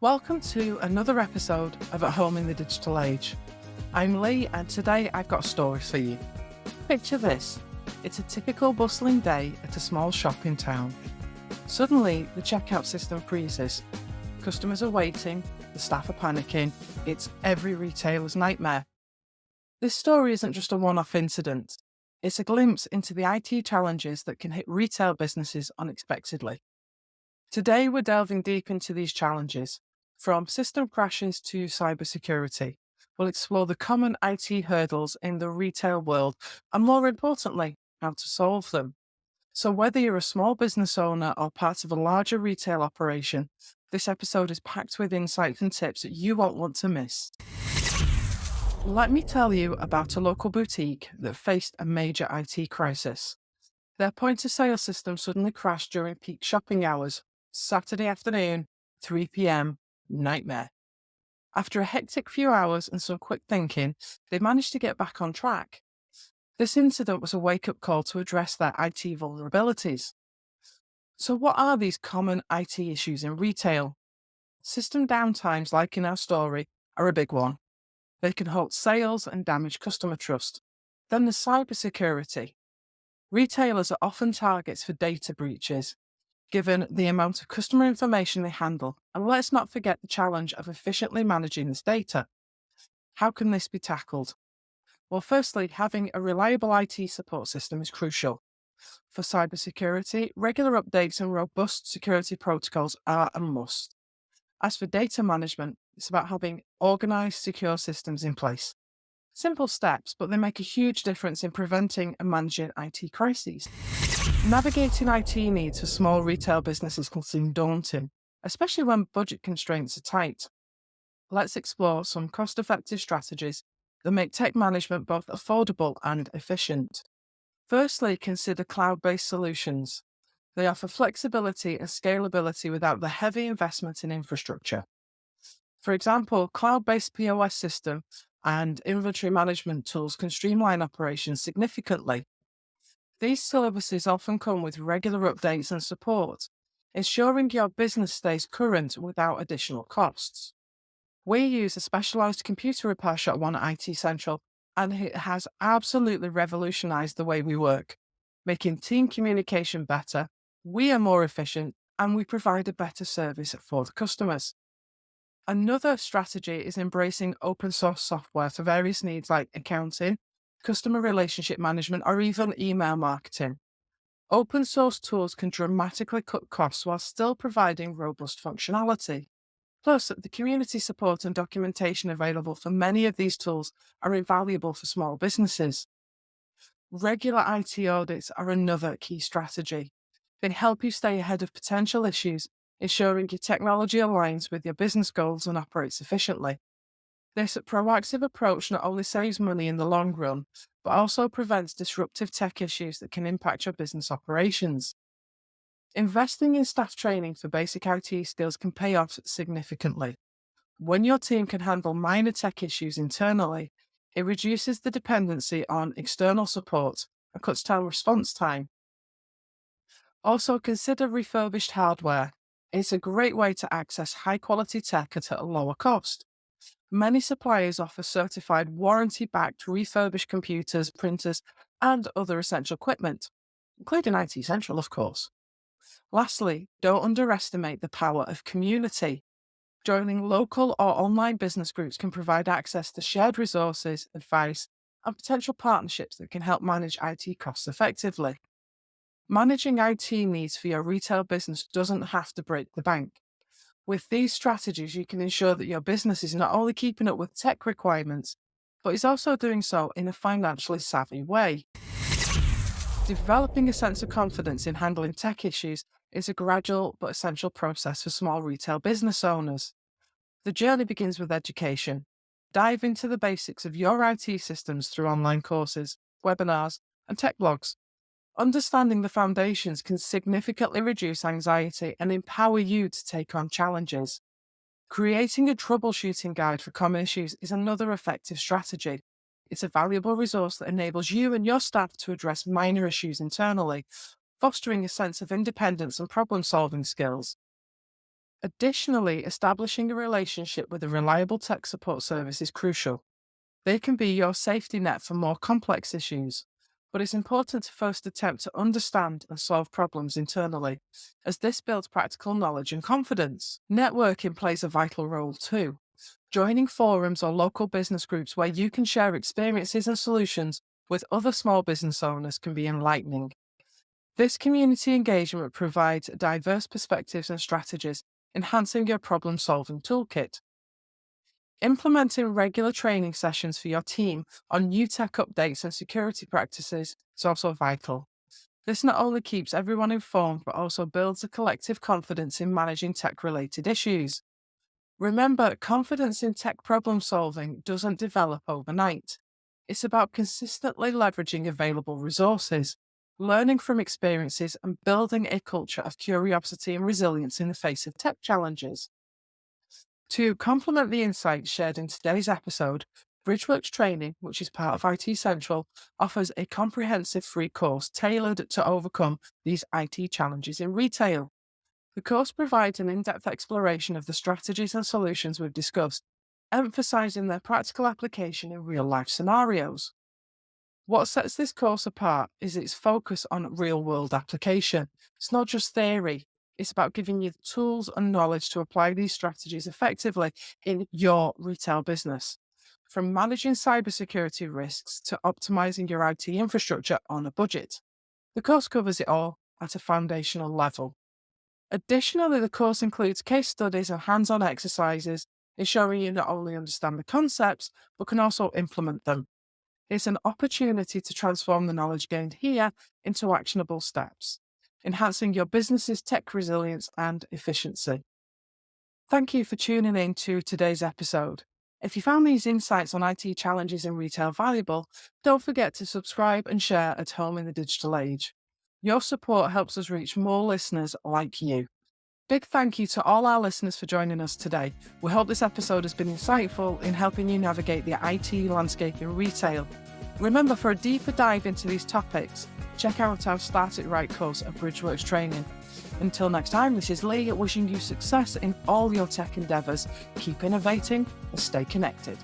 Welcome to another episode of At Home in the Digital Age. I'm Lee, and today I've got a story for you. Picture this. It's a typical bustling day at a small shop in town. Suddenly, the checkout system freezes. Customers are waiting, the staff are panicking. It's every retailer's nightmare. This story isn't just a one-off incident. It's a glimpse into the IT challenges that can hit retail businesses unexpectedly. Today, we're delving deep into these challenges. From system crashes to cybersecurity, we'll explore the common IT hurdles in the retail world and, more importantly, how to solve them. So whether you're a small business owner or part of a larger retail operation, this episode is packed with insights and tips that you won't want to miss. Let me tell you about a local boutique that faced a major IT crisis. Their point-of-sale system suddenly crashed during peak shopping hours, Saturday afternoon, 3 p.m, nightmare. After a hectic few hours and some quick thinking, they managed to get back on track. This incident was a wake-up call to address their IT vulnerabilities. So what are these common IT issues in retail? System downtimes, like in our story, are a big one. They can halt sales and damage customer trust. Then there's cybersecurity. Retailers are often targets for data breaches, given the amount of customer information they handle. And let's not forget the challenge of efficiently managing this data. How can this be tackled? Well, firstly, having a reliable IT support system is crucial. For cybersecurity, regular updates and robust security protocols are a must. As for data management, it's about having organized, secure systems in place. Simple steps, but they make a huge difference in preventing and managing IT crises. Navigating IT needs for small retail businesses can seem daunting, especially when budget constraints are tight. Let's explore some cost-effective strategies that make tech management both affordable and efficient. Firstly, consider cloud-based solutions. They offer flexibility and scalability without the heavy investment in infrastructure. For example, cloud-based POS system and inventory management tools can streamline operations significantly. These services often come with regular updates and support, ensuring your business stays current without additional costs. We use a specialised computer repair shop on IT Central, and it has absolutely revolutionised the way we work, making team communication better, we are more efficient, and we provide a better service for the customers. Another strategy is embracing open source software for various needs like accounting, customer relationship management, or even email marketing. Open source tools can dramatically cut costs while still providing robust functionality. Plus, the community support and documentation available for many of these tools are invaluable for small businesses. Regular IT audits are another key strategy. They help you stay ahead of potential issues, ensuring your technology aligns with your business goals and operates efficiently. This proactive approach not only saves money in the long run, but also prevents disruptive tech issues that can impact your business operations. Investing in staff training for basic IT skills can pay off significantly. When your team can handle minor tech issues internally, it reduces the dependency on external support and cuts down response time. Also, consider refurbished hardware. It's a great way to access high-quality tech at a lower cost. Many suppliers offer certified warranty-backed refurbished computers, printers, and other essential equipment, including IT Central, of course. Lastly, don't underestimate the power of community. Joining local or online business groups can provide access to shared resources, advice, and potential partnerships that can help manage IT costs effectively. Managing IT needs for your retail business doesn't have to break the bank. With these strategies, you can ensure that your business is not only keeping up with tech requirements, but is also doing so in a financially savvy way. Developing a sense of confidence in handling tech issues is a gradual but essential process for small retail business owners. The journey begins with education. Dive into the basics of your IT systems through online courses, webinars, and tech blogs. Understanding the foundations can significantly reduce anxiety and empower you to take on challenges. Creating a troubleshooting guide for common issues is another effective strategy. It's a valuable resource that enables you and your staff to address minor issues internally, fostering a sense of independence and problem-solving skills. Additionally, establishing a relationship with a reliable tech support service is crucial. They can be your safety net for more complex issues, but it's important to first attempt to understand and solve problems internally, as this builds practical knowledge and confidence. Networking plays a vital role too. Joining forums or local business groups where you can share experiences and solutions with other small business owners can be enlightening. This community engagement provides diverse perspectives and strategies, enhancing your problem solving toolkit. Implementing regular training sessions for your team on new tech updates and security practices is also vital. This not only keeps everyone informed, but also builds a collective confidence in managing tech related issues. Remember, confidence in tech problem solving doesn't develop overnight. It's about consistently leveraging available resources, learning from experiences, and building a culture of curiosity and resilience in the face of tech challenges. To complement the insights shared in today's episode, Bridgeworks Training, which is part of IT Central, offers a comprehensive free course tailored to overcome these IT challenges in retail. The course provides an in-depth exploration of the strategies and solutions we've discussed, emphasizing their practical application in real-life scenarios. What sets this course apart is its focus on real-world application. It's not just theory. It's about giving you the tools and knowledge to apply these strategies effectively in your retail business. From managing cybersecurity risks to optimizing your IT infrastructure on a budget. The course covers it all at a foundational level. Additionally, the course includes case studies and hands-on exercises, ensuring you not only understand the concepts, but can also implement them. It's an opportunity to transform the knowledge gained here into actionable steps, enhancing your business's tech resilience and efficiency. Thank you for tuning in to today's episode. If you found these insights on IT challenges in retail valuable, don't forget to subscribe and share at home in the digital age. Your support helps us reach more listeners like you. Big thank you to all our listeners for joining us today. We hope this episode has been insightful in helping you navigate the IT landscape in retail. Remember, for a deeper dive into these topics, check out our Start It Right course at Bridgeworks Training. Until next time, this is Lee wishing you success in all your tech endeavours. Keep innovating and stay connected.